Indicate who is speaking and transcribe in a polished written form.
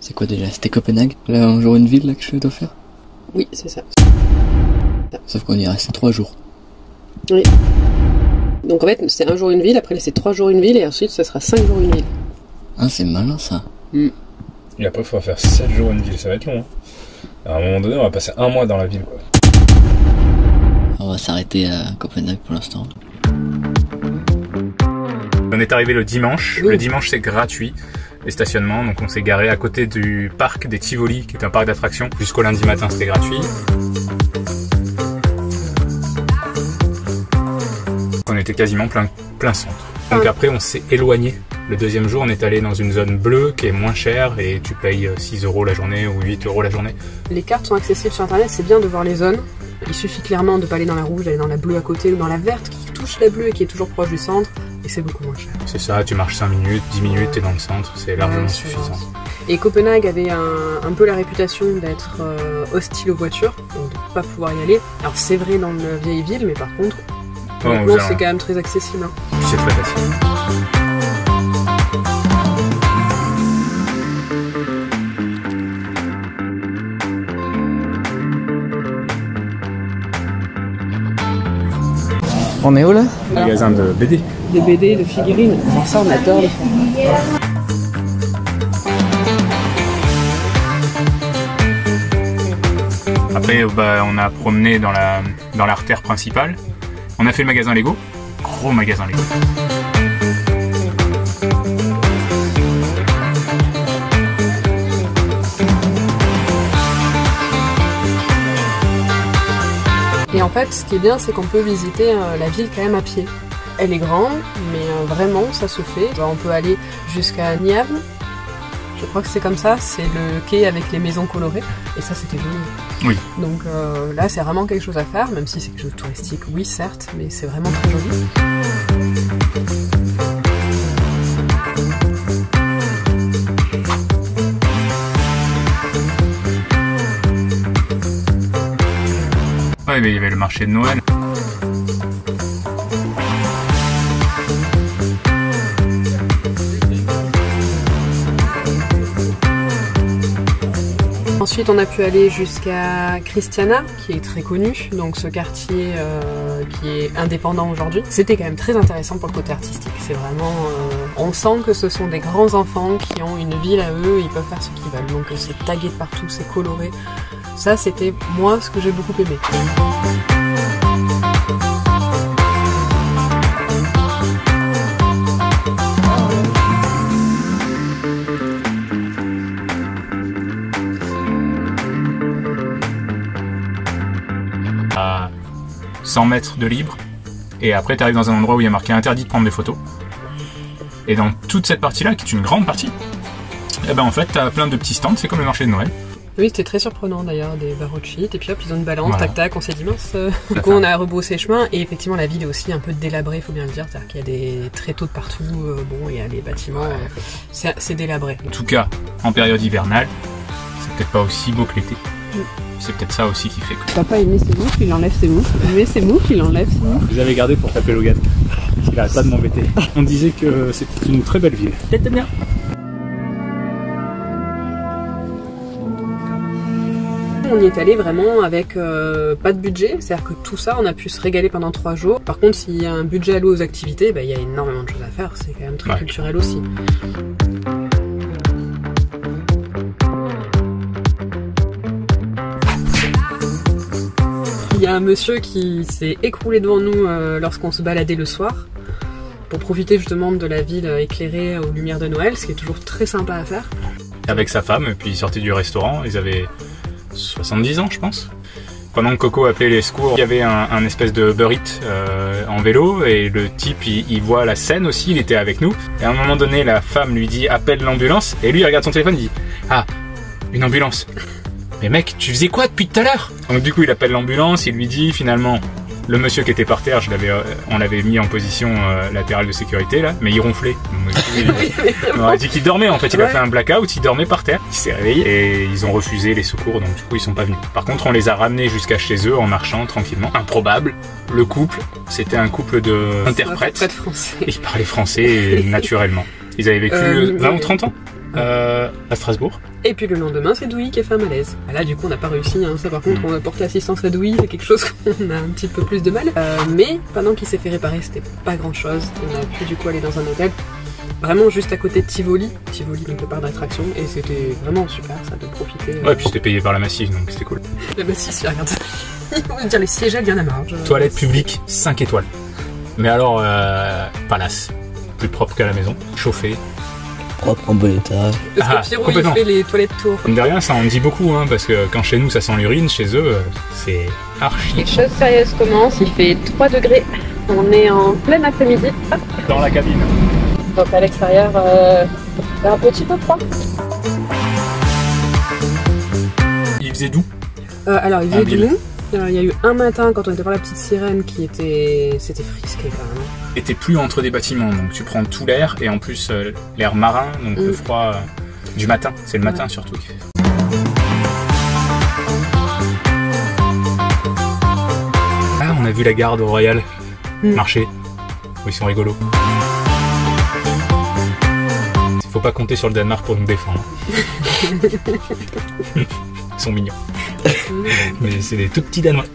Speaker 1: C'est quoi déjà? C'était Copenhague? Là, un jour une ville là que je dois faire?
Speaker 2: Oui, c'est ça.
Speaker 1: Sauf qu'on y est resté 3 jours.
Speaker 2: Oui. Donc en fait, c'est un jour une ville, après c'est 3 jours une ville, et ensuite ça sera 5 jours une ville.
Speaker 1: Ah, c'est malin ça.
Speaker 3: Et après, il faudra faire 7 jours une ville, ça va être long. Hein. À un moment donné, on va passer un mois dans la ville, quoi.
Speaker 1: On va s'arrêter à Copenhague pour l'instant.
Speaker 3: On est arrivé le dimanche. Le dimanche, c'est gratuit, les stationnements. Donc on s'est garé à côté du parc des Tivoli, qui est un parc d'attractions. Jusqu'au lundi matin, c'était gratuit. On était quasiment plein centre. Donc après, on s'est éloigné. Le deuxième jour, on est allé dans une zone bleue qui est moins chère et tu payes 6 € la journée ou 8 € la journée.
Speaker 2: Les cartes sont accessibles sur internet, c'est bien de voir les zones. Il suffit clairement de ne pas aller dans la rouge, d'aller dans la bleue à côté ou dans la verte qui touche la bleue et qui est toujours proche du centre, et c'est beaucoup moins cher.
Speaker 3: C'est ça, tu marches 5 minutes, 10 minutes, t'es dans le centre, c'est largement suffisant.
Speaker 2: Et Copenhague avait un peu la réputation d'être hostile aux voitures, donc de ne pas pouvoir y aller. Alors c'est vrai dans la vieille ville, mais par contre, c'est quand même très accessible.
Speaker 3: Hein. C'est très facile.
Speaker 1: On est où là?
Speaker 3: Magasin de BD.
Speaker 2: Des BD, de figurines. Pour ça, on adore les figurines.
Speaker 3: Après, on a promené dans l'artère principale. On a fait le magasin Lego. Gros magasin Lego.
Speaker 2: Et en fait, ce qui est bien, c'est qu'on peut visiter la ville quand même à pied. Elle est grande, mais vraiment, ça se fait. On peut aller jusqu'à Nyhavn. Je crois que c'est comme ça, c'est le quai avec les maisons colorées. Et ça, c'était joli.
Speaker 3: Oui.
Speaker 2: Donc là, c'est vraiment quelque chose à faire, même si c'est quelque chose de touristique, oui, certes, mais c'est vraiment très joli.
Speaker 3: Ouais, mais il y avait le marché de Noël.
Speaker 2: Ensuite, on a pu aller jusqu'à Christiania, qui est très connu, donc ce quartier qui est indépendant aujourd'hui. C'était quand même très intéressant pour le côté artistique. C'est vraiment, on sent que ce sont des grands enfants qui ont une ville à eux, ils peuvent faire ce qu'ils veulent. Donc c'est tagué de partout, c'est coloré. Ça, c'était moi ce que j'ai beaucoup aimé.
Speaker 3: À 100 mètres de libre, et après tu arrives dans un endroit où il y a marqué interdit de prendre des photos, et dans toute cette partie là qui est une grande partie, et ben en fait tu as plein de petits stands, c'est comme le marché de Noël.
Speaker 2: Oui, c'était très surprenant d'ailleurs, des barreaux de shit, et puis hop, ils ont une balance, voilà. Tac tac, on s'est dit mince, du coup on a rebroussé chemin, et effectivement la ville est aussi un peu délabrée, faut bien le dire, c'est-à-dire qu'il y a des tréteaux de partout, bon, il y a les bâtiments, c'est délabré.
Speaker 3: En tout cas, en période hivernale, c'est peut-être pas aussi beau que l'été. C'est peut-être ça aussi qui fait que...
Speaker 2: Papa il met ses moufles, il enlève ses moufles, il met ses moufles, il enlève ses moufles.
Speaker 3: Je les avais gardés pour taper Logan, parce qu'il arrête pas de m'embêter. On disait que c'était une très belle ville.
Speaker 2: Peut-être bien. On y est allé vraiment avec pas de budget, c'est-à-dire que tout ça, on a pu se régaler pendant 3 jours. Par contre, s'il y a un budget alloué aux activités, il y a énormément de choses à faire, c'est quand même très culturel aussi. Il y a un monsieur qui s'est écroulé devant nous lorsqu'on se baladait le soir, pour profiter justement de la ville éclairée aux lumières de Noël, ce qui est toujours très sympa à faire.
Speaker 3: Avec sa femme, et puis ils sortaient du restaurant, ils avaient 70 ans je pense. Pendant que Coco appelait les secours, il y avait un espèce de Uber Eats en vélo, et le type il voit la scène aussi, il était avec nous. Et à un moment donné, la femme lui dit appelle l'ambulance, et lui il regarde son téléphone, il dit ah, une ambulance. Mais mec, tu faisais quoi depuis tout à l'heure? Donc du coup il appelle l'ambulance, il lui dit finalement, le monsieur qui était par terre, on l'avait mis en position latérale de sécurité là, mais il ronflait. On aurait dit qu'il dormait en fait, il a fait un blackout, il dormait par terre, il s'est réveillé et ils ont refusé les secours, donc du coup ils sont pas venus. Par contre on les a ramenés jusqu'à chez eux en marchant tranquillement. Improbable, le couple, c'était un couple d'interprètes,
Speaker 2: français.
Speaker 3: Ils parlaient français naturellement. Ils avaient vécu 20 ou 30 ans. À Strasbourg.
Speaker 2: Et puis le lendemain, c'est Douy qui a fait un malaise. Là, du coup, on n'a pas réussi. Ça, par contre, on a porté assistance à Douy, c'est quelque chose qu'on a un petit peu plus de mal. Mais pendant qu'il s'est fait réparer, c'était pas grand-chose. On a pu du coup aller dans un hôtel, vraiment juste à côté de Tivoli, donc le parc d'attractions, et c'était vraiment super, ça de profiter.
Speaker 3: Ouais, puis c'était payé par la Massif, donc c'était cool.
Speaker 2: La Massif, regarde. On va dire les sièges, il y en a marre.
Speaker 3: Toilette publique, 5 étoiles. Mais alors, palace, plus propre qu'à la maison, chauffé.
Speaker 1: Propre, en bon état.
Speaker 2: Parce que Pierrot, il fait les toilettes tours.
Speaker 3: Comme de rien, ça en dit beaucoup, parce que quand chez nous ça sent l'urine, chez eux, c'est archi.
Speaker 2: Les choses sérieuses commencent, il fait 3 degrés. On est en plein après-midi.
Speaker 3: Dans la cabine.
Speaker 2: Donc à l'extérieur, c'est un petit peu froid.
Speaker 3: Il faisait doux.
Speaker 2: Alors il faisait doux. Il y a eu un matin quand on était voir la petite sirène qui était... C'était frisqué quand même.
Speaker 3: Et t'es plus entre des bâtiments, donc tu prends tout l'air et en plus l'air marin, donc le froid du matin. C'est le matin surtout qui fait froid. Ah, on a vu la garde au Royal marcher. Oui, ils sont rigolos. Faut pas compter sur le Danemark pour nous défendre. Ils sont mignons. Mais c'est des tout petits Danois.